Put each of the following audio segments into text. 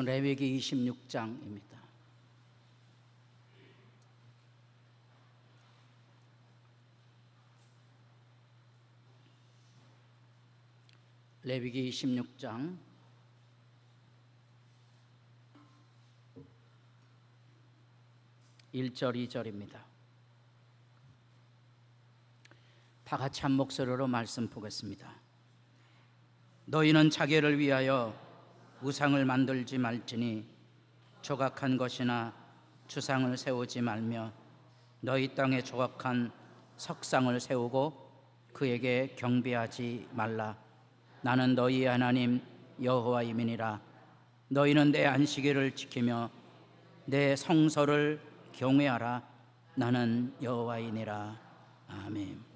레위기 26장입니다. 레위기 26장 1절 2절입니다. 다 같이 한 목소리로 말씀 보겠습니다. 너희는 자기를 위하여 우상을 만들지 말지니 조각한 것이나 주상을 세우지 말며 너희 땅에 조각한 석상을 세우고 그에게 경배하지 말라. 나는 너희 하나님 여호와임이니라. 너희는 내 안식일을 지키며 내 성소를 경외하라. 나는 여호와이니라. 아멘.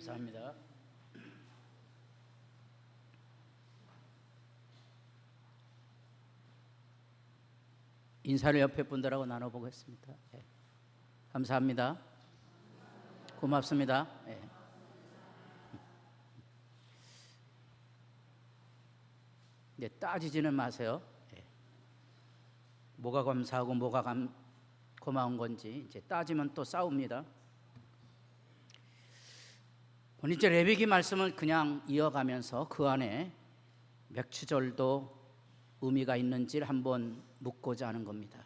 감사합니다. 인사를 옆에 분들하고 나눠보겠습니다. 네. 감사합니다. 고맙습니다. 네. 네, 따지지는 마세요. 네. 뭐가 감사하고 뭐가 고마운 건지 이제 따지면 또 싸웁니다. 오늘 이제 레위기 말씀을 그냥 이어가면서 그 안에 맥추절도 의미가 있는지를 한번 묻고자 하는 겁니다.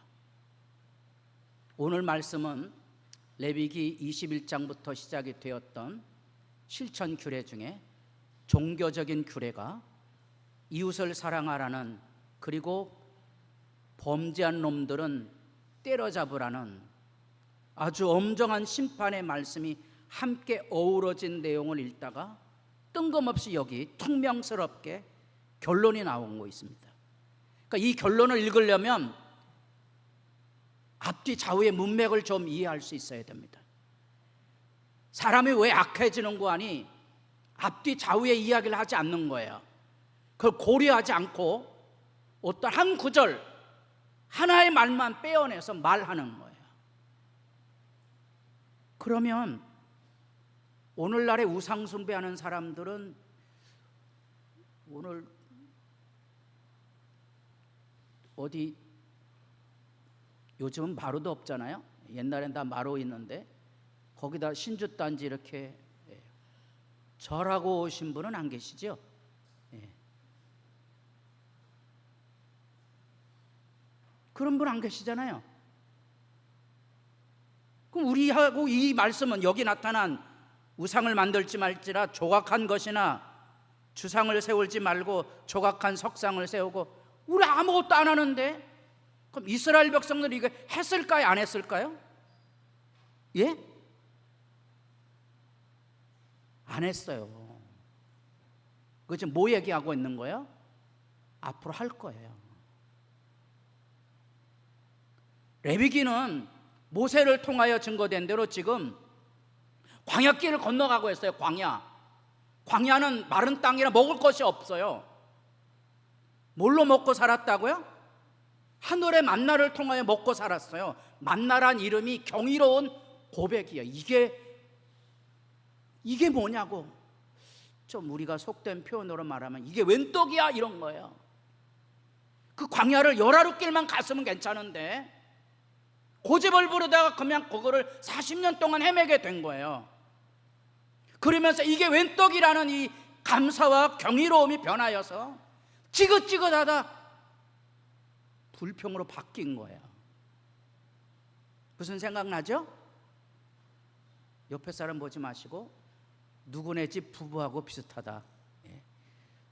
오늘 말씀은 레위기 21장부터 시작이 되었던 실천 규례 중에 종교적인 규례가 이웃을 사랑하라는, 그리고 범죄한 놈들은 때려잡으라는 아주 엄정한 심판의 말씀이 함께 어우러진 내용을 읽다가 뜬금없이 여기 퉁명스럽게 결론이 나온 거 있습니다. 그러니까 이 결론을 읽으려면 앞뒤 좌우의 문맥을 좀 이해할 수 있어야 됩니다. 사람이 왜 악해지는 거 아니 앞뒤 좌우의 이야기를 하지 않는 거예요. 그걸 고려하지 않고 어떤 한 구절 하나의 말만 빼어내서 말하는 거예요. 그러면 오늘날의 우상 숭배하는 사람들은 오늘 어디 요즘은 마루도 없잖아요. 옛날엔 다 마루 있는데 거기다 신주단지 이렇게 절하고 오신 분은 안 계시죠? 그런 분 안 계시잖아요. 그럼 우리하고 이 말씀은 여기 나타난 우상을 만들지 말지라 조각한 것이나 주상을 세울지 말고 조각한 석상을 세우고, 우리 아무것도 안 하는데 그럼 이스라엘 백성들이 이거 했을까요? 안 했을까요? 예? 안 했어요. 그 지금 뭐 얘기하고 있는 거예요? 앞으로 할 거예요. 레위기는 모세를 통하여 증거된 대로 지금 광야길을 건너가고 있어요. 광야는 마른 땅이라 먹을 것이 없어요. 뭘로 먹고 살았다고요? 하늘의 만나를 통하여 먹고 살았어요. 만나란 이름이 경이로운 고백이에요. 이게 뭐냐고, 좀 우리가 속된 표현으로 말하면 이게 웬 떡이야 이런 거예요. 그 광야를 열하루길만 갔으면 괜찮은데 고집을 부르다가 그냥 그거를 40년 동안 헤매게 된 거예요. 그러면서 이게 웬 떡이라는 이 감사와 경이로움이 변하여서 지긋지긋하다 불평으로 바뀐 거예요. 무슨 생각나죠? 옆에 사람 보지 마시고 누구네 집 부부하고 비슷하다.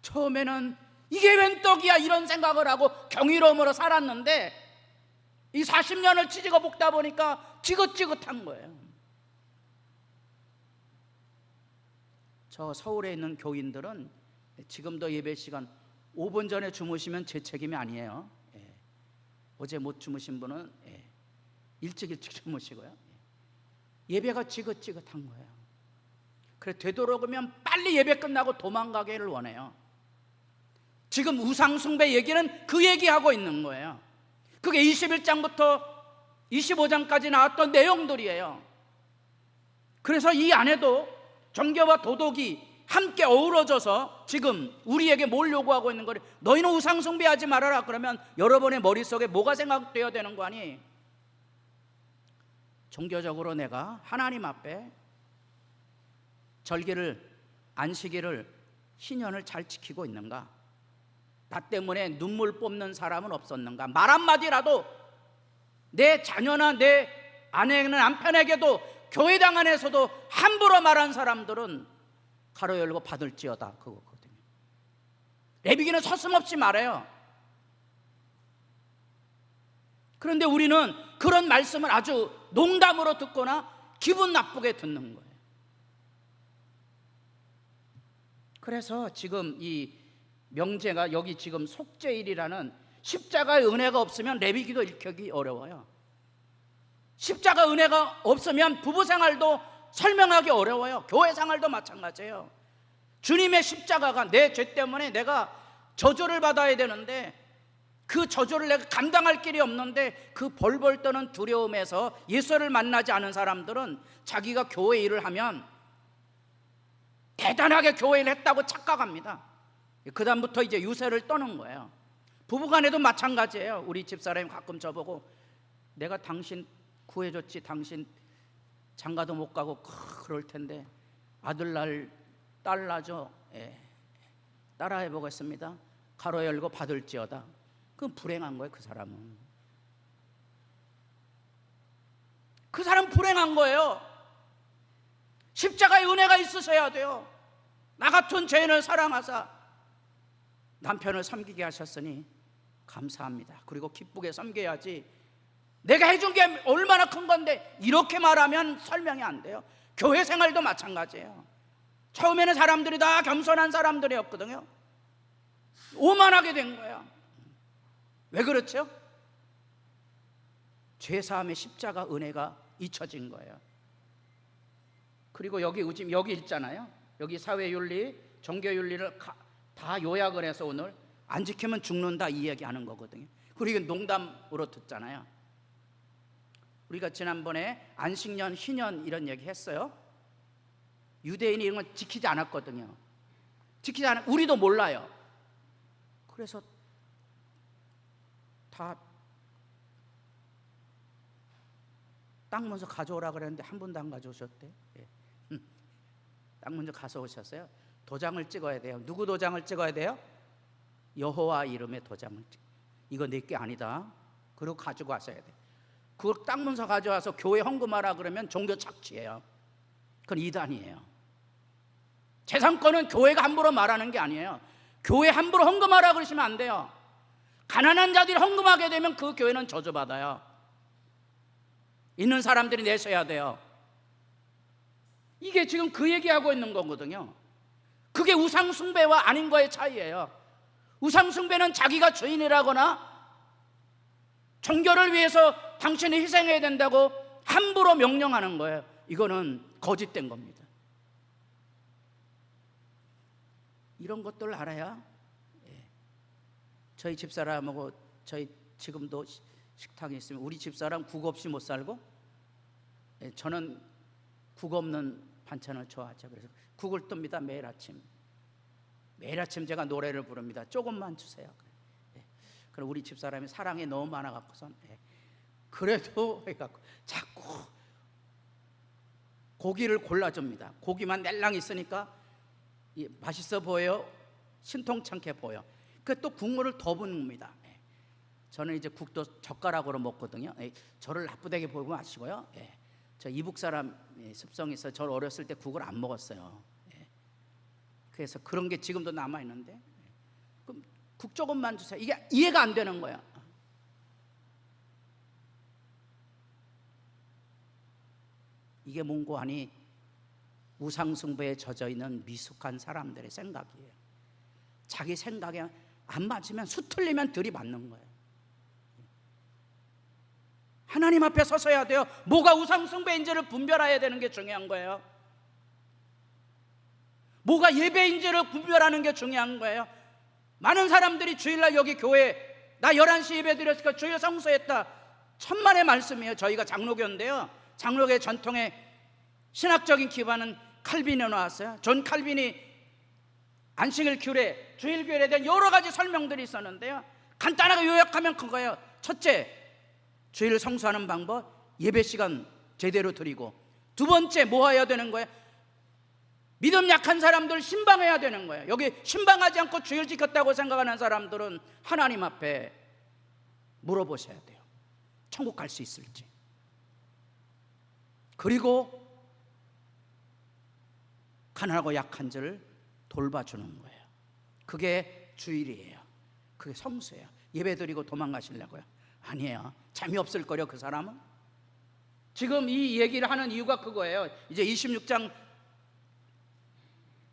처음에는 이게 웬 떡이야 이런 생각을 하고 경이로움으로 살았는데 이 40년을 치지고 볶다 보니까 지긋지긋한 거예요. 저 서울에 있는 교인들은 지금도 예배 시간 5분 전에 주무시면 제 책임이 아니에요. 어제 못 주무신 분은 일찍 주무시고요. 예배가 지긋지긋한 거예요. 그래 되도록이면 빨리 예배 끝나고 도망가기를 원해요. 지금 우상숭배 얘기는 그 얘기하고 있는 거예요. 그게 21장부터 25장까지 나왔던 내용들이에요. 그래서 이 안에도 정죄와 도덕이 함께 어우러져서 지금 우리에게 뭘 요구하고 있는 거예요? 너희는 우상 숭배하지 말아라. 그러면 여러분의 머릿속에 뭐가 생각되어야 되는 거 아니? 종교적으로 내가 하나님 앞에 절기를, 안식일을, 신년을 잘 지키고 있는가? 나 때문에 눈물 뽑는 사람은 없었는가? 말 한마디라도 내 자녀나 내 아내는 남편에게도 교회당 안에서도 함부로 말한 사람들은 가로 열고 받을지어다, 그거거든요. 레위기는 서슴없이 말해요. 그런데 우리는 그런 말씀을 아주 농담으로 듣거나 기분 나쁘게 듣는 거예요. 그래서 지금 이 명제가 여기 지금 속죄일이라는 십자가의 은혜가 없으면 레위기도 읽기 어려워요. 십자가 은혜가 없으면 부부 생활도 설명하기 어려워요. 교회 생활도 마찬가지예요. 주님의 십자가가 내 죄 때문에 내가 저주를 받아야 되는데 그 저주를 내가 감당할 길이 없는데 그 벌벌 떠는 두려움에서 예수를 만나지 않은 사람들은 자기가 교회 일을 하면 대단하게 교회 일을 했다고 착각합니다. 그 다음부터 이제 유세를 떠는 거예요. 부부간에도 마찬가지예요. 우리 집사람이 가끔 저보고 내가 당신 구해줬지, 당신 장가도 못 가고 그럴 텐데 아들 날, 딸 나죠. 따라해 보겠습니다. 가로 열고 받을지어다. 그건 불행한 거예요. 그 사람은 불행한 거예요. 십자가의 은혜가 있으셔야 돼요. 나 같은 죄인을 사랑하사 남편을 섬기게 하셨으니 감사합니다. 그리고 기쁘게 섬겨야지. 내가 해준 게 얼마나 큰 건데 이렇게 말하면 설명이 안 돼요. 교회 생활도 마찬가지예요. 처음에는 사람들이 다 겸손한 사람들이었거든요. 오만하게 된 거야. 왜 그렇죠? 죄사함의 십자가 은혜가 잊혀진 거예요. 그리고 여기 있잖아요. 여기 사회윤리, 종교윤리를 다 요약을 해서 오늘 안 지키면 죽는다 이 얘기하는 거거든요. 그리고 농담으로 듣잖아요. 우리가 지난번에 안식년, 희년 이런 얘기 했어요. 유대인이 이런 건 지키지 않았거든요. 우리도 몰라요. 그래서 다 땅 문서 가져오라 그랬는데 한 분도 안 가져오셨대. 땅 문서 가져오셨어요. 도장을 찍어야 돼요. 누구 도장을 찍어야 돼요? 여호와 이름의 도장을 찍어. 이거 내게 아니다. 그리고 가지고 왔어야 돼. 그걸 땅 문서 가져와서 교회 헌금하라 그러면 종교 착취예요. 그건 이단이에요. 재산권은 교회가 함부로 말하는 게 아니에요. 교회 함부로 헌금하라 그러시면 안 돼요. 가난한 자들이 헌금하게 되면 그 교회는 저주받아요. 있는 사람들이 내셔야 돼요. 이게 지금 그 얘기하고 있는 거거든요. 그게 우상숭배와 아닌 거의 차이예요. 우상숭배는 자기가 주인이라거나 종교를 위해서 당신이 희생해야 된다고 함부로 명령하는 거예요. 이거는 거짓된 겁니다. 이런 것들을 알아야 저희 집사람하고 저희 지금도 식당에 있으면 우리 집사람 국 없이 못 살고 저는 국 없는 반찬을 좋아하죠. 그래서 국을 뜹니다. 매일 아침 제가 노래를 부릅니다. 조금만 주세요. 그럼 우리 집사람이 사랑이 너무 많아갖고선 그래도 해갖고 자꾸 고기를 골라줍니다. 고기만 낼랑 있으니까 맛있어 보여요. 신통찮게 보여. 그 또 국물을 더 붓습니다. 저는 이제 국도 젓가락으로 먹거든요. 저를 나쁘게 보지 마시고요. 저 이북 사람 습성이 있어서 저를 어렸을 때 국을 안 먹었어요. 그래서 그런 게 지금도 남아 있는데 그럼 국 조금만 주세요. 이게 이해가 안 되는 거야. 이게 뭔고 하니 우상숭배에 젖어 있는 미숙한 사람들의 생각이에요. 자기 생각에 안 맞으면 수틀리면 들이받는 거예요. 하나님 앞에 서서야 돼요. 뭐가 우상숭배인지를 분별해야 되는 게 중요한 거예요. 뭐가 예배인지를 분별하는 게 중요한 거예요. 많은 사람들이 주일날 여기 교회 나 11시 예배 드렸으니까 주일 성수했다. 천만의 말씀이에요. 저희가 장로교인데요. 장로교의 전통의 신학적인 기반은 칼빈에 나왔어요. 존 칼빈이 안식일 규례, 주일 규례에 대한 여러 가지 설명들이 있었는데요. 간단하게 요약하면 그거예요. 첫째, 주일 성수하는 방법, 예배 시간 제대로 드리고, 두 번째 뭐 해야 되는 거예요? 믿음 약한 사람들 신방해야 되는 거예요. 여기 신방하지 않고 주일 지켰다고 생각하는 사람들은 하나님 앞에 물어보셔야 돼요. 천국 갈 수 있을지. 그리고 가난하고 약한 자를 돌봐주는 거예요. 그게 주일이에요. 그게 성수예요. 예배 드리고 도망가시려고요? 아니에요. 재미없을 거려 그 사람은. 지금 이 얘기를 하는 이유가 그거예요. 이제 26장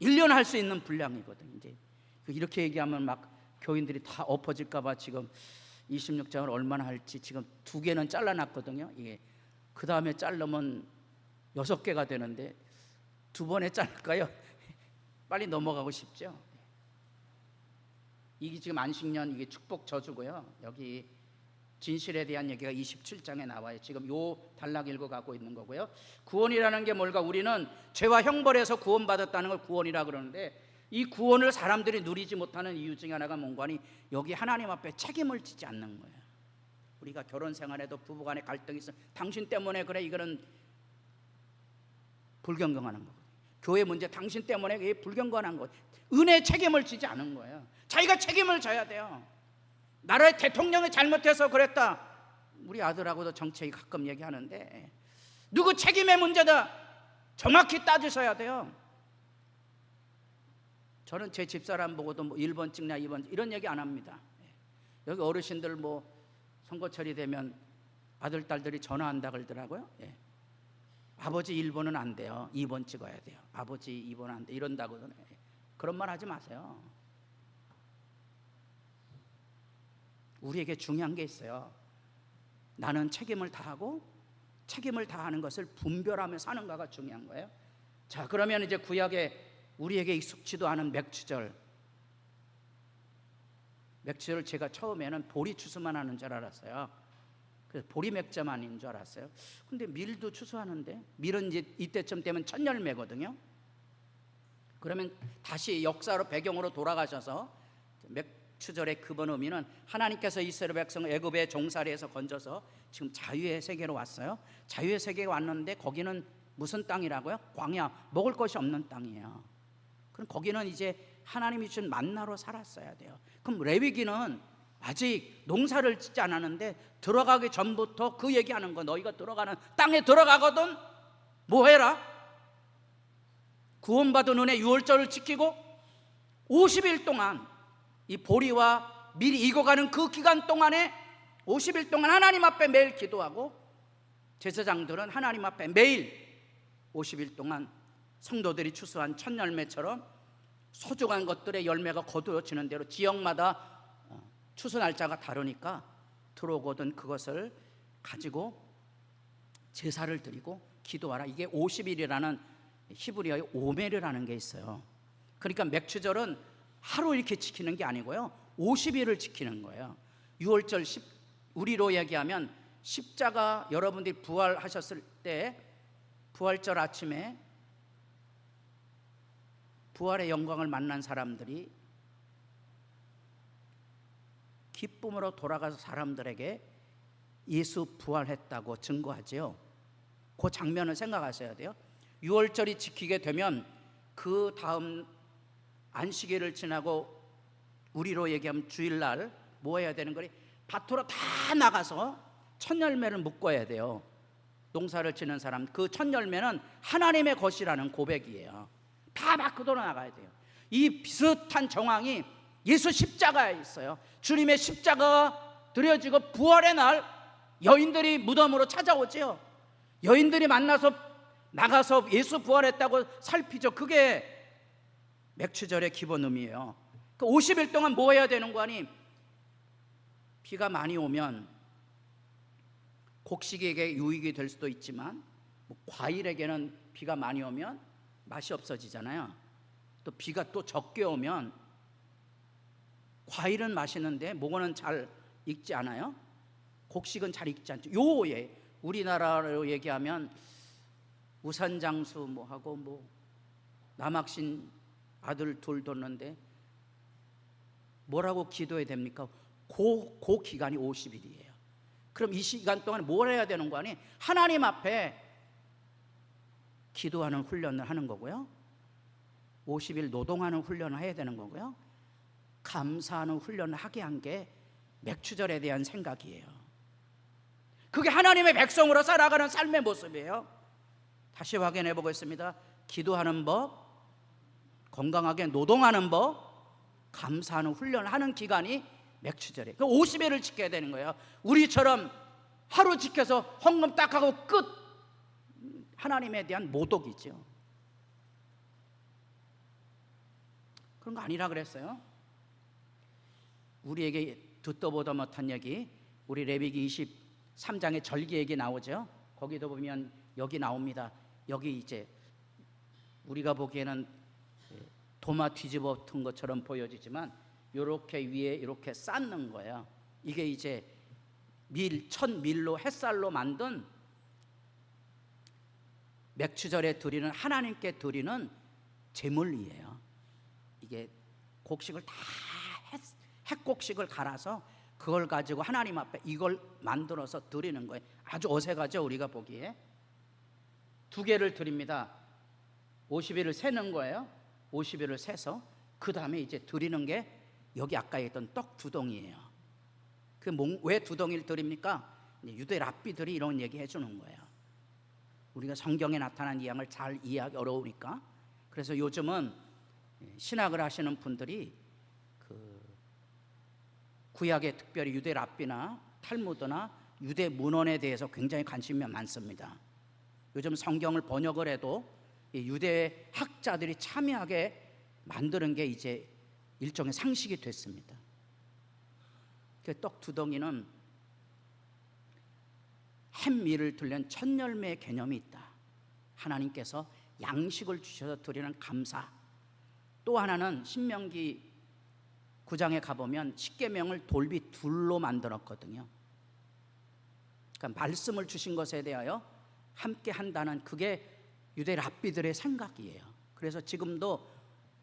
1년 할 수 있는 분량이거든요. 이제 이렇게 얘기하면 막 교인들이 다 엎어질까 봐 지금 26장을 얼마나 할지 지금 2개는 잘라놨거든요. 이게 그 다음에 자르면 6개가 되는데 2번에 자를까요? 빨리 넘어가고 싶죠. 이게 지금 안식년, 이게 축복 저주고요. 여기 진실에 대한 얘기가 27장에 나와요. 지금 요 단락 읽어가고 있는 거고요. 구원이라는 게 뭘까? 우리는 죄와 형벌에서 구원받았다는 걸 구원이라 그러는데, 이 구원을 사람들이 누리지 못하는 이유 중에 하나가 뭔가 하니 여기 하나님 앞에 책임을 지지 않는 거예요. 우리가 결혼 생활에도 부부간에 갈등이 있어. 당신 때문에 그래, 이거는 불경건하는 거거든요. 교회 문제 당신 때문에 이게 불경건한 거. 은혜 책임을 지지 않은 거예요. 자기가 책임을 져야 돼요. 나라의 대통령이 잘못해서 그랬다. 우리 아들하고도 정책이 가끔 얘기하는데 누구 책임의 문제다. 정확히 따지셔야 돼요. 저는 제 집사람 보고도 뭐 1번 찍냐 2번 이런 얘기 안 합니다. 여기 어르신들 뭐 선거철이 되면 아들 딸들이 전화한다 그러더라고요. 예. 아버지 1번은 안 돼요. 2번 찍어야 돼요. 아버지 2번 안 돼. 이런다거든요. 그런 말 하지 마세요. 우리에게 중요한 게 있어요. 나는 책임을 다하고 책임을 다하는 것을 분별하며 사는가가 중요한 거예요. 자, 그러면 이제 구약에 우리에게 익숙지도 않은 맥추절을 제가 처음에는 보리 추수만 하는 줄 알았어요. 그래서 보리 맥자만인 줄 알았어요. 근데 밀도 추수하는데, 밀은 이제 이때쯤 되면 첫 열매거든요. 그러면 다시 역사로 배경으로 돌아가셔서 맥추절의 근본 의미는 하나님께서 이스라엘 백성을 애굽의 종살이에서 건져서 지금 자유의 세계로 왔어요. 자유의 세계에 왔는데 거기는 무슨 땅이라고요? 광야, 먹을 것이 없는 땅이에요. 그럼 거기는 이제 하나님이 준 만나로 살았어야 돼요. 그럼 레위기는 아직 농사를 짓지 않았는데 들어가기 전부터 그 얘기하는 거, 너희가 들어가는 땅에 들어가거든 뭐 해라? 구원받은 은혜 유월절을 지키고 50일 동안 이 보리와 밀이 익어가는 그 기간 동안에 50일 동안 하나님 앞에 매일 기도하고, 제사장들은 하나님 앞에 매일 50일 동안 성도들이 추수한 첫 열매처럼 소중한 것들의 열매가 거두어지는 대로 지역마다 추수 날짜가 다르니까 들어오거든 그것을 가지고 제사를 드리고 기도하라. 이게 50일이라는 히브리어의 오멜이라는 게 있어요. 그러니까 맥추절은 하루 이렇게 지키는 게 아니고요, 50일을 지키는 거예요. 6월절 우리로 얘기하면 십자가, 여러분들이 부활하셨을 때 부활절 아침에 부활의 영광을 만난 사람들이 기쁨으로 돌아가서 사람들에게 예수 부활했다고 증거하죠. 그 장면을 생각하셔야 돼요. 6월절이 지키게 되면 그 다음 안식일을 지나고 우리로 얘기하면 주일날 뭐 해야 되는 거니? 밭으로 다 나가서 첫 열매를 묶어야 돼요. 농사를 지는 사람, 그 첫 열매는 하나님의 것이라는 고백이에요. 다 밖으로 나가야 돼요. 이 비슷한 정황이 예수 십자가에 있어요. 주님의 십자가가 드려지고 부활의 날 여인들이 무덤으로 찾아오죠. 여인들이 만나서 나가서 예수 부활했다고 살피죠. 그게 맥추절의 기본 의미예요. 그 50일 동안 뭐 해야 되는 거 아니? 비가 많이 오면 곡식에게 유익이 될 수도 있지만 뭐 과일에게는 비가 많이 오면 맛이 없어지잖아요. 또 비가 또 적게 오면 과일은 맛있는데 뭐는 잘 익지 않아요. 곡식은 잘 익지 않죠. 요에 우리나라로 얘기하면 우산장수 뭐 하고 뭐 남학신 아들 둘 뒀는데 뭐라고 기도해야 됩니까? 그 기간이 50일이에요. 그럼 이 시간 동안 뭘 해야 되는 거 아니? 하나님 앞에 기도하는 훈련을 하는 거고요, 50일 노동하는 훈련을 해야 되는 거고요, 감사하는 훈련을 하게 한 게 맥추절에 대한 생각이에요. 그게 하나님의 백성으로 살아가는 삶의 모습이에요. 다시 확인해 보겠습니다. 기도하는 법, 건강하게 노동하는 법, 감사하는 훈련을 하는 기간이 맥추절이에요. 50일을 지켜야 되는 거예요. 우리처럼 하루 지켜서 헌금 딱 하고 끝, 하나님에 대한 모독이죠. 그런 거 아니라 그랬어요. 우리에게 듣도 보도 못한 얘기, 우리 레위기 23장의 절기 얘기 나오죠. 거기도 보면 여기 나옵니다. 여기 이제 우리가 보기에는 도마 뒤집어튼 것처럼 보여지지만 이렇게 위에 이렇게 쌓는 거예요. 이게 이제 첫 밀로 햇살로 만든 맥추절에 드리는, 하나님께 드리는 제물이에요. 이게 곡식을 다 핵곡식을 갈아서 그걸 가지고 하나님 앞에 이걸 만들어서 드리는 거예요. 아주 어색하죠, 우리가 보기에. 2개를 드립니다. 50일을 세는 거예요. 50일을 세서 그 다음에 이제 드리는 게 여기 아까 했던 떡 2덩이에요. 왜 2덩이를 드립니까? 유대 랍비들이 이런 얘기 해주는 거예요. 우리가 성경에 나타난 이 양을 잘 이해하기 어려우니까. 그래서 요즘은 신학을 하시는 분들이 구약의 특별히 유대 랍비나 탈무드나 유대 문헌에 대해서 굉장히 관심이 많습니다. 요즘 성경을 번역을 해도 유대 학자들이 참여하게 만드는 게 이제 일종의 상식이 됐습니다. 그 떡 두덩이는 햄미를 둘른 첫 열매의 개념이 있다. 하나님께서 양식을 주셔서 드리는 감사. 또 하나는 신명기 9장에 가보면 십계명을 돌비 둘로 만들었거든요. 그러니까 말씀을 주신 것에 대하여 함께 한다는 그게 유대 랍비들의 생각이에요. 그래서 지금도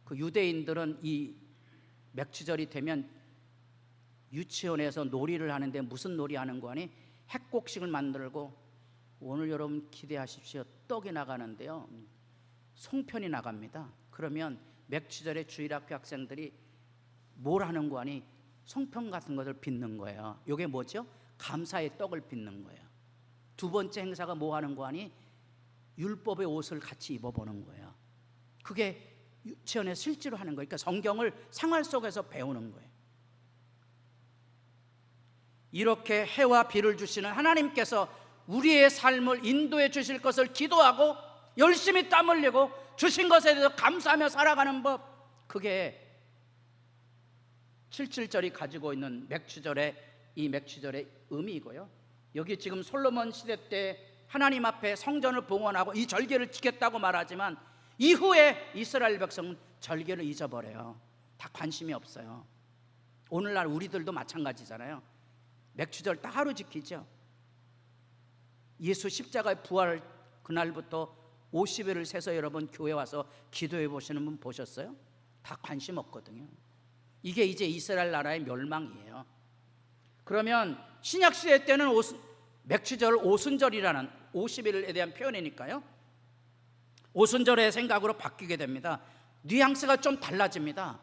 그 유대인들은 이 맥주절이 되면 유치원에서 놀이를 하는데 무슨 놀이 하는 거 아니? 핵곡식을 만들고, 오늘 여러분 기대하십시오. 떡이 나가는데요, 송편이 나갑니다. 그러면 맥주절에 주일학교 학생들이 뭘 하는 거 아니? 송편 같은 것을 빚는 거예요. 이게 뭐죠? 감사의 떡을 빚는 거예요. 두 번째 행사가 뭐 하는 거 아니? 율법의 옷을 같이 입어보는 거예요. 그게 유치원에 실제로 하는 거예요. 그러니까 성경을 생활 속에서 배우는 거예요. 이렇게 해와 비를 주시는 하나님께서 우리의 삶을 인도해 주실 것을 기도하고 열심히 땀 흘리고 주신 것에 대해서 감사하며 살아가는 법, 그게 77절이 가지고 있는 이 맥주절의 의미이고요. 여기 지금 솔로몬 시대 때 하나님 앞에 성전을 봉헌하고 이 절기를 지켰다고 말하지만 이후에 이스라엘 백성은 절기를 잊어버려요. 다 관심이 없어요. 오늘날 우리들도 마찬가지잖아요. 맥주절 따로 지키죠. 예수 십자가의 부활 그날부터 50일을 세서 여러분 교회 와서 기도해 보시는 분 보셨어요? 다 관심 없거든요. 이게 이제 이스라엘 나라의 멸망이에요. 그러면 신약 시대 때는 맥주절 오순절이라는 50일에 대한 표현이니까요, 오순절의 생각으로 바뀌게 됩니다. 뉘앙스가 좀 달라집니다.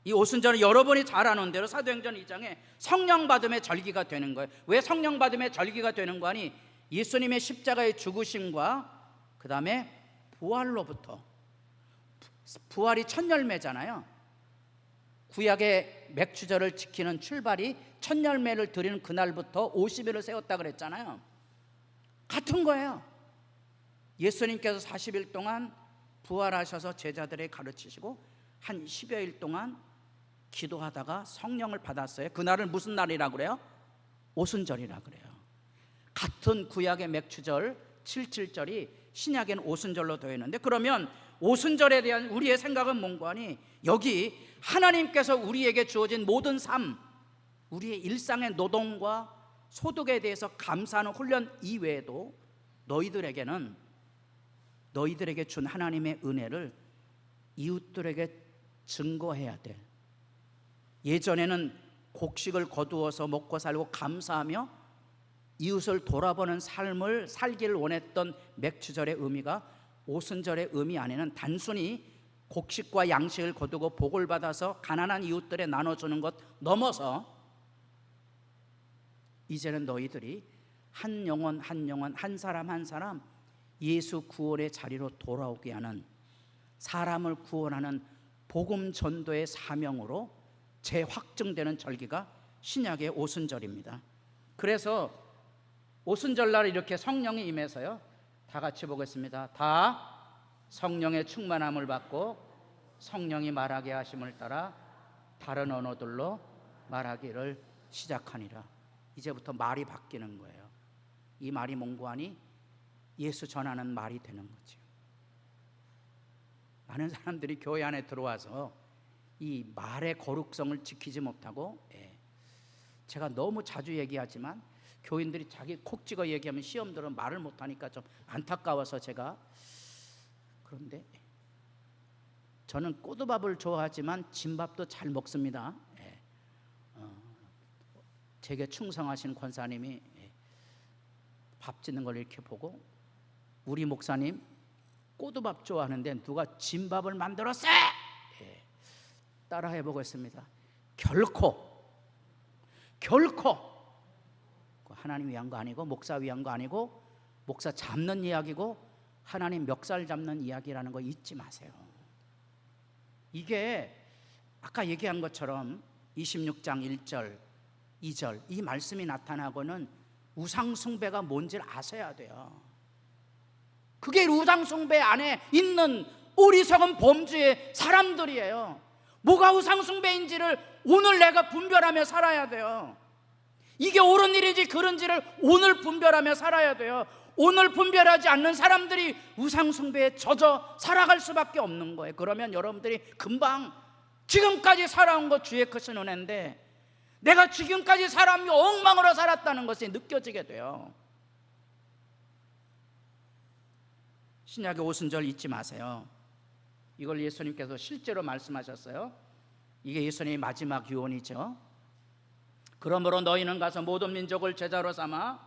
이 오순절은 여러분이 잘 아는 대로 사도행전 2장에 성령 받음의 절기가 되는 거예요. 왜 성령 받음의 절기가 되는 거 아니? 예수님의 십자가의 죽으심과 그 다음에 부활로부터, 부활이 첫 열매잖아요. 구약의 맥주절을 지키는 출발이 첫 열매를 드리는 그날부터 50일을 세웠다 그랬잖아요. 같은 거예요. 예수님께서 40일 동안 부활하셔서 제자들에게 가르치시고 한 10여일 동안 기도하다가 성령을 받았어요. 그날은 무슨 날이라고 그래요? 오순절이라고 그래요. 같은 구약의 맥주절 77절이 신약에는 오순절로 되어 있는데, 그러면 오순절에 대한 우리의 생각은 뭔가 하니, 여기 하나님께서 우리에게 주어진 모든 삶, 우리의 일상의 노동과 소득에 대해서 감사하는 훈련 이외에도 너희들에게 준 하나님의 은혜를 이웃들에게 증거해야 돼. 예전에는 곡식을 거두어서 먹고 살고 감사하며 이웃을 돌아보는 삶을 살기를 원했던 맥주절의 의미가 오순절의 의미 안에는 단순히 곡식과 양식을 거두고 복을 받아서 가난한 이웃들에 나눠주는 것 넘어서, 이제는 너희들이 한 영혼 한 영혼, 한 사람 한 사람 예수 구원의 자리로 돌아오게 하는, 사람을 구원하는 복음 전도의 사명으로 재확증되는 절기가 신약의 오순절입니다. 그래서 오순절날 이렇게 성령이 임해서요, 다 같이 보겠습니다. 다 성령의 충만함을 받고 성령이 말하게 하심을 따라 다른 언어들로 말하기를 시작하니라. 이제부터 말이 바뀌는 거예요. 이 말이 뭔고 하니? 예수 전하는 말이 되는 거죠. 많은 사람들이 교회 안에 들어와서 이 말의 거룩성을 지키지 못하고, 제가 너무 자주 얘기하지만 교인들이 자기 콕 찍어 얘기하면 시험들은 말을 못하니까 좀 안타까워서 제가, 그런데 저는 꼬두밥을 좋아하지만 진밥도 잘 먹습니다. 제게 충성하신 권사님이 밥 짓는 걸 이렇게 보고, 우리 목사님 꼬두밥 좋아하는데 누가 진밥을 만들었어? 따라 해보겠습니다. 결코 하나님 위한 거 아니고, 목사 위한 거 아니고, 목사 잡는 이야기고 하나님 멱살 잡는 이야기라는 거 잊지 마세요. 이게 아까 얘기한 것처럼 26장 1절 2절 이 말씀이 나타나고는 우상숭배가 뭔지를 아셔야 돼요. 그게 우상숭배 안에 있는 어리석은 범죄의 사람들이에요. 뭐가 우상숭배인지를 오늘 내가 분별하며 살아야 돼요. 이게 옳은 일인지 그른지를 오늘 분별하며 살아야 돼요. 오늘 분별하지 않는 사람들이 우상숭배에 젖어 살아갈 수밖에 없는 거예요. 그러면 여러분들이 금방 지금까지 살아온 것 주의 크신 은혜인데 내가 지금까지 사람이 엉망으로 살았다는 것이 느껴지게 돼요. 신약의 오순절 잊지 마세요. 이걸 예수님께서 실제로 말씀하셨어요. 이게 예수님의 마지막 유언이죠. 그러므로 너희는 가서 모든 민족을 제자로 삼아,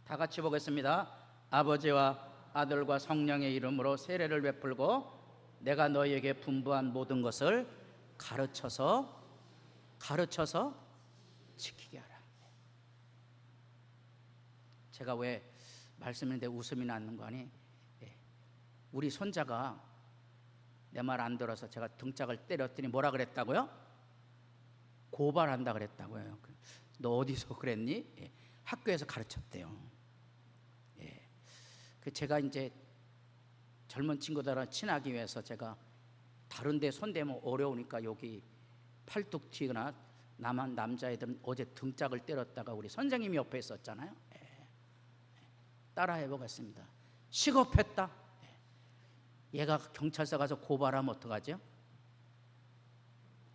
다 같이 보겠습니다. 아버지와 아들과 성령의 이름으로 세례를 베풀고 내가 너희에게 분부한 모든 것을 가르쳐서 지키게 하라. 제가 왜 말씀인데 웃음이 나는 거 아니? 우리 손자가 내 말 안 들어서 제가 등짝을 때렸더니 뭐라 그랬다고요? 고발한다 그랬다고요. 너 어디서 그랬니? 학교에서 가르쳤대요. 제가 이제 젊은 친구들랑 친하기 위해서 제가 다른 데 손대면 어려우니까 여기 팔뚝 튀거나 남한 남자애들은 어제 등짝을 때렸다가 우리 선생님이 옆에 있었잖아요. 따라 해보겠습니다. 시겁했다. 얘가 경찰서 가서 고발하면 어떡하죠?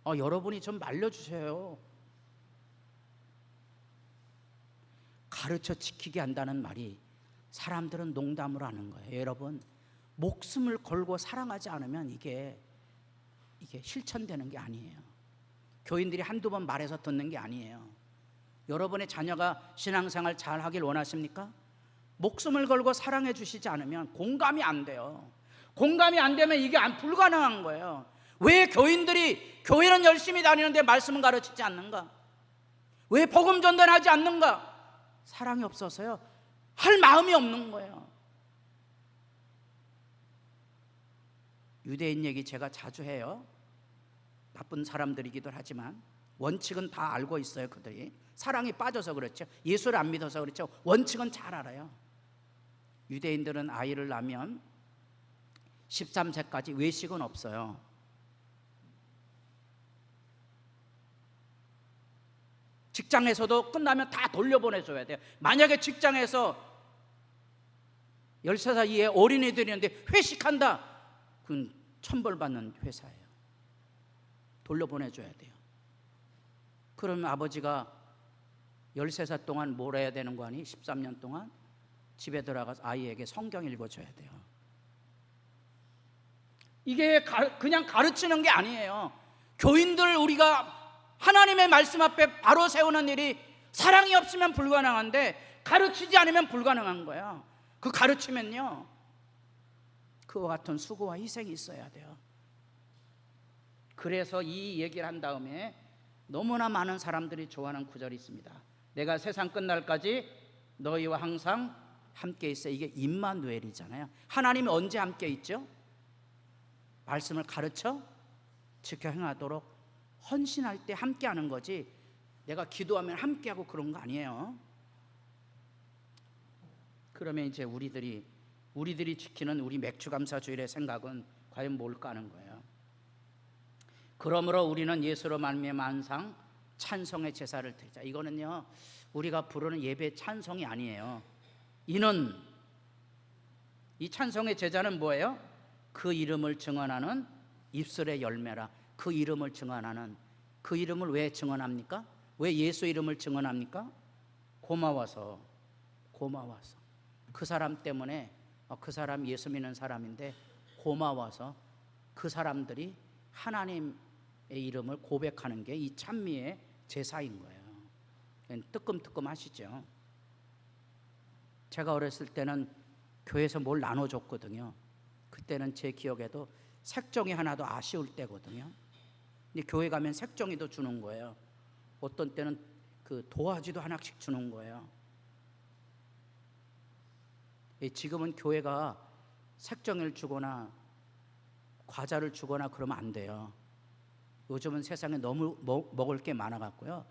여러분이 좀 말려주세요. 가르쳐 지키게 한다는 말이 사람들은 농담으로 하는 거예요. 여러분, 목숨을 걸고 사랑하지 않으면 이게 실천되는 게 아니에요. 교인들이 한두 번 말해서 듣는 게 아니에요. 여러분의 자녀가 신앙생활 잘 하길 원하십니까? 목숨을 걸고 사랑해 주시지 않으면 공감이 안 돼요. 공감이 안 되면 이게 불가능한 거예요. 왜 교인들이 교회는 열심히 다니는데 말씀은 가르치지 않는가? 왜 복음 전달하지 않는가? 사랑이 없어서요. 할 마음이 없는 거예요. 유대인 얘기 제가 자주 해요. 나쁜 사람들이기도 하지만 원칙은 다 알고 있어요. 그들이 사랑이 빠져서 그렇죠. 예수를 안 믿어서 그렇죠. 원칙은 잘 알아요. 유대인들은 아이를 낳으면 13세까지 외식은 없어요. 직장에서도 끝나면 다 돌려보내줘야 돼요. 만약에 직장에서 13살 이하의 어린이들이 있는데 회식한다, 그건 천벌받는 회사예요. 돌려보내줘야 돼요. 그러면 아버지가 13살 동안 뭘 해야 되는 거 아니? 13년 동안 집에 들어가서 아이에게 성경 읽어줘야 돼요. 이게 그냥 가르치는 게 아니에요. 교인들 우리가 하나님의 말씀 앞에 바로 세우는 일이 사랑이 없으면 불가능한데 가르치지 않으면 불가능한 거예요. 그 가르치면요, 그와 같은 수고와 희생이 있어야 돼요. 그래서 이 얘기를 한 다음에 너무나 많은 사람들이 좋아하는 구절이 있습니다. 내가 세상 끝날까지 너희와 항상 함께 있어. 이게 임마누엘이잖아요. 하나님이 언제 함께 있죠? 말씀을 가르쳐 지켜 행하도록 헌신할 때 함께 하는 거지, 내가 기도하면 함께 하고 그런 거 아니에요. 그러면 이제 우리들이 지키는 우리 맥주감사주일의 생각은 과연 뭘까 하는 거예요. 그러므로 우리는 예수로 말미암아 항상 찬송의 제사를 드리자. 이거는요, 우리가 부르는 예배 찬송이 아니에요. 이는 이 찬송의 제자는 뭐예요? 그 이름을 증언하는 입술의 열매라. 그 이름을 증언하는, 그 이름을 왜 증언합니까? 왜 예수 이름을 증언합니까? 고마워서. 그 사람 때문에, 그 사람 예수 믿는 사람인데 고마워서 그 사람들이 하나님의 이름을 고백하는 게 이 찬미의 제사인 거예요. 뜨끔뜨끔 하시죠. 제가 어렸을 때는 교회에서 뭘 나눠줬거든요. 그때는 제 기억에도 색종이 하나도 아쉬울 때거든요. 근데 교회 가면 색종이도 주는 거예요. 어떤 때는 그 도화지도 하나씩 주는 거예요. 지금은 교회가 색종이를 주거나 과자를 주거나 그러면 안 돼요. 요즘은 세상에 너무 먹을 게 많아갖고요,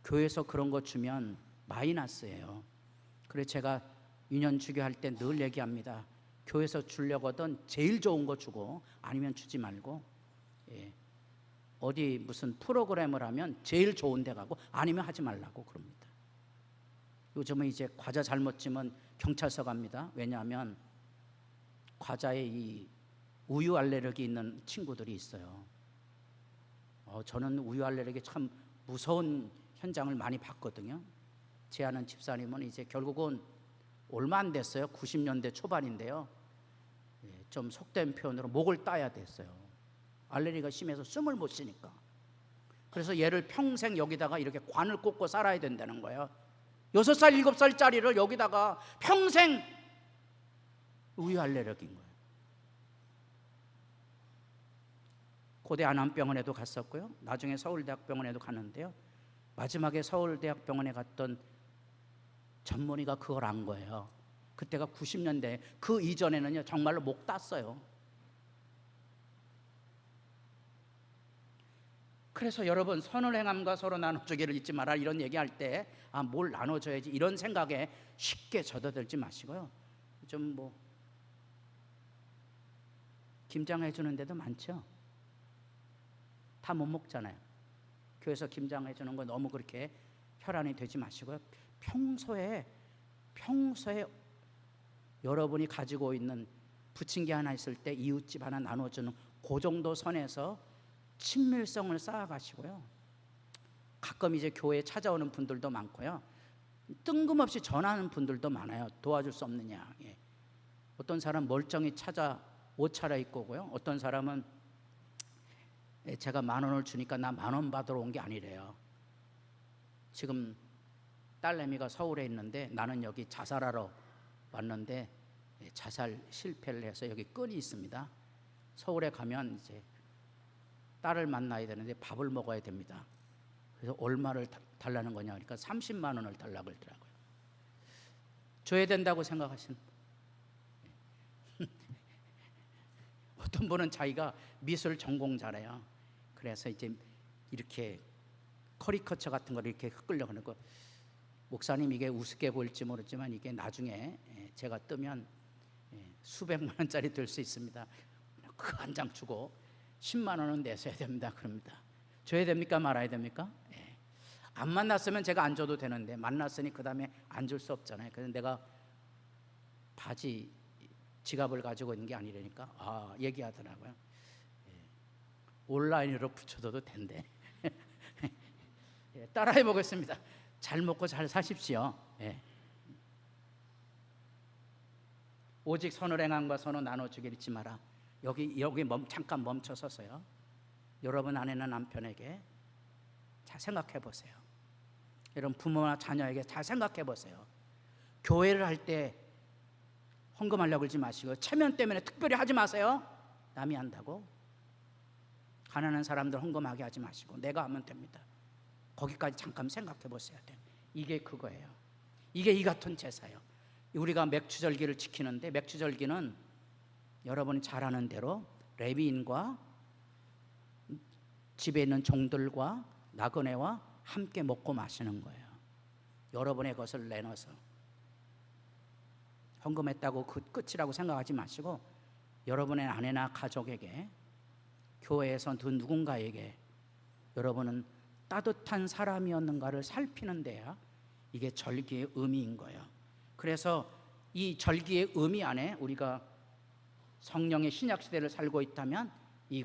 교회에서 그런 거 주면 마이너스예요. 그래서 제가 유년 주교할 때 늘 얘기합니다. 교회에서 주려거든 제일 좋은 거 주고 아니면 주지 말고, 예. 어디 무슨 프로그램을 하면 제일 좋은 데 가고 아니면 하지 말라고 그럽니다. 요즘은 이제 과자 잘못 주면 경찰서 갑니다. 왜냐하면 과자에 이 우유 알레르기 있는 친구들이 있어요. 저는 우유 알레르기 참 무서운 현장을 많이 봤거든요. 제 아는 집사님은 이제 결국은 얼마 안 됐어요. 90년대 초반인데요. 좀 속된 표현으로 목을 따야 됐어요. 알레르기가 심해서 숨을 못 쉬니까. 그래서 얘를 평생 여기다가 이렇게 관을 꽂고 살아야 된다는 거예요. 6살, 7살짜리를 여기다가 평생 우유 알레르기인 거예요. 고대 안암병원에도 갔었고요. 나중에 서울대학병원에도 갔는데요. 마지막에 서울대학병원에 갔던 전문의가 그걸 안 거예요. 그때가 90년대, 그 이전에는요 정말로 목 땄어요. 그래서 여러분, 선을 행함과 서로 나눠주기를 잊지 마라 이런 얘기할 때 뭘 나눠줘야지 이런 생각에 쉽게 젖어들지 마시고요. 좀 김장해 주는 데도 많죠. 다 못 먹잖아요. 교회에서 김장해 주는 거 너무 그렇게 혈안이 되지 마시고요. 평소에 여러분이 가지고 있는 부침개 하나 있을 때 이웃집 하나 나눠주는 그 정도 선에서 친밀성을 쌓아가시고요. 가끔 이제 교회에 찾아오는 분들도 많고요. 뜬금없이 전화하는 분들도 많아요. 도와줄 수 없느냐. 예. 어떤 사람 멀쩡히 옷 차려입고 오고요. 어떤 사람은 제가 10,000원을 주니까 나 10,000원 받으러 온 게 아니래요. 지금 딸내미가 서울에 있는데 나는 여기 자살하러 왔는데 자살 실패를 해서 여기 끈이 있습니다. 서울에 가면 이제 딸을 만나야 되는데 밥을 먹어야 됩니다. 그래서 얼마를 달라는 거냐 그러니까 30만 원을 달라고 그러더라고요. 줘야 된다고 생각하시는 어떤 분은 자기가 미술 전공자래요. 그래서 이제 이렇게 커리커처 같은 걸 이렇게 끄려고 하는 거, 목사님 이게 우습게 보일지 모르지만 이게 나중에 제가 뜨면 수백만 원짜리 될 수 있습니다. 그 한 장 주고 10만 원은 내셔야 됩니다. 그럽니다. 줘야 됩니까? 말아야 됩니까? 안 만났으면 제가 안 줘도 되는데 만났으니 그 다음에 안 줄 수 없잖아요. 그래서 내가 지갑을 가지고 있는 게 아니라니까 얘기하더라고요. 온라인으로 붙여둬도 된대. 따라해 보겠습니다. 잘 먹고 잘 사십시오. 오직 선을 행함과 선을 나눠주기를 잊지 마라. 여기 잠깐 멈춰 서서요. 여러분 아내나 남편에게 잘 생각해 보세요. 여러분 부모나 자녀에게 잘 생각해 보세요. 교회를 할 때 헌금하려고 그러지 마시고 체면 때문에 특별히 하지 마세요. 남이 한다고 가난한 사람들 헌금하게 하지 마시고 내가 하면 됩니다. 거기까지 잠깐 생각해 보셔야 돼요. 이게 그거예요. 이게 이 같은 제사예요. 우리가 맥주절기를 지키는데 맥주절기는 여러분이 잘 아는 대로 레위인과 집에 있는 종들과 나그네와 함께 먹고 마시는 거예요. 여러분의 것을 내놔서 헌금했다고 그 끝이라고 생각하지 마시고 여러분의 아내나 가족에게, 교회에서 누군가에게 여러분은 따뜻한 사람이었는가를 살피는 데야 이게 절기의 의미인 거예요. 그래서 이 절기의 의미 안에 우리가 성령의 신약시대를 살고 있다면 이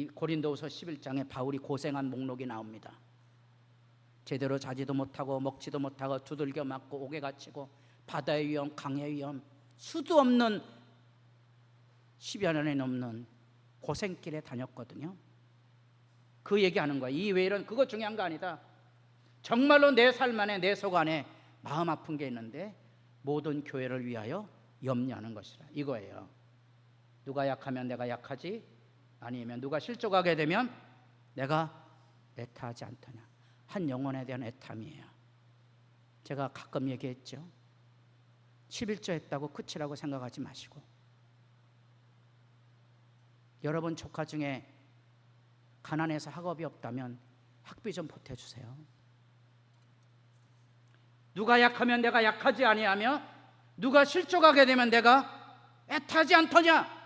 고린도후서 11장에 바울이 고생한 목록이 나옵니다. 제대로 자지도 못하고 먹지도 못하고 두들겨 맞고 옥에 갇히고 바다의 위험, 강의 위험, 수도 없는 10여 년이 넘는 고생길에 다녔거든요. 그 얘기하는 거야. 이 외에는 그거 중요한 거 아니다. 정말로 내 삶 안에 내 속 안에 마음 아픈 게 있는데 모든 교회를 위하여 염려하는 것이라 이거예요. 누가 약하면 내가 약하지, 아니면 누가 실족하게 되면 내가 애타하지 않더냐. 한 영혼에 대한 애탐이에요. 제가 가끔 얘기했죠. 11조 했다고 끝이라고 생각하지 마시고 여러분 조카 중에 가난해서 학업이 없다면 학비 좀 보태주세요. 누가 약하면 내가 약하지 아니하며 누가 실족하게 되면 내가 애타지 않더냐.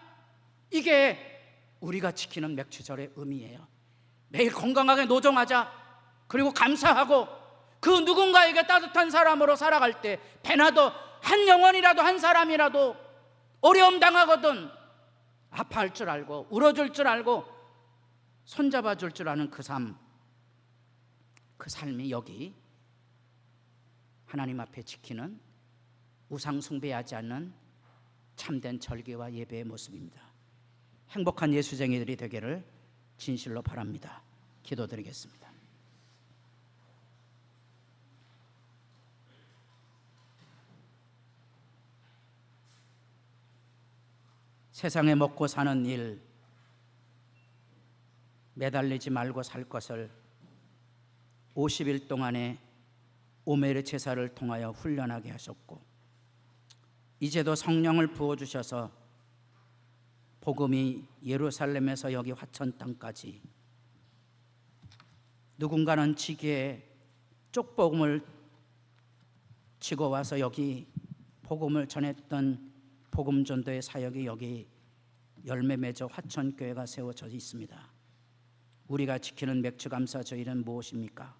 이게 우리가 지키는 맥주절의 의미예요. 매일 건강하게 노정하자. 그리고 감사하고 그 누군가에게 따뜻한 사람으로 살아갈 때 배나도 한 영혼이라도 한 사람이라도 어려움 당하거든 아파할 줄 알고 울어줄 줄 알고 손잡아줄 줄 아는 그 삶이 여기 하나님 앞에 지키는 우상 숭배하지 않는 참된 절기와 예배의 모습입니다. 행복한 예수쟁이들이 되기를 진실로 바랍니다. 기도드리겠습니다. 세상에 먹고 사는 일 매달리지 말고 살 것을 50일 동안의 오멜의 제사를 통하여 훈련하게 하셨고 이제도 성령을 부어주셔서 복음이 예루살렘에서 여기 화천 땅까지 누군가는 지게에 쪽복음을 지고 와서 여기 복음을 전했던 복음전도의 사역이 여기 열매 맺어 화천교회가 세워져 있습니다. 우리가 지키는 맥주감사절은 무엇입니까?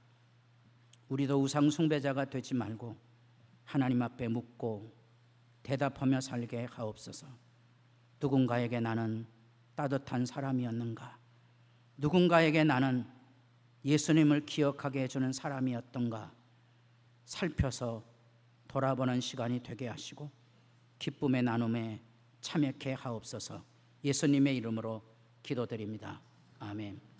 우리도 우상 숭배자가 되지 말고 하나님 앞에 묻고 대답하며 살게 하옵소서. 누군가에게 나는 따뜻한 사람이었는가? 누군가에게 나는 예수님을 기억하게 해주는 사람이었던가? 살펴서 돌아보는 시간이 되게 하시고 기쁨의 나눔에 참여케 하옵소서. 예수님의 이름으로 기도드립니다. 아멘.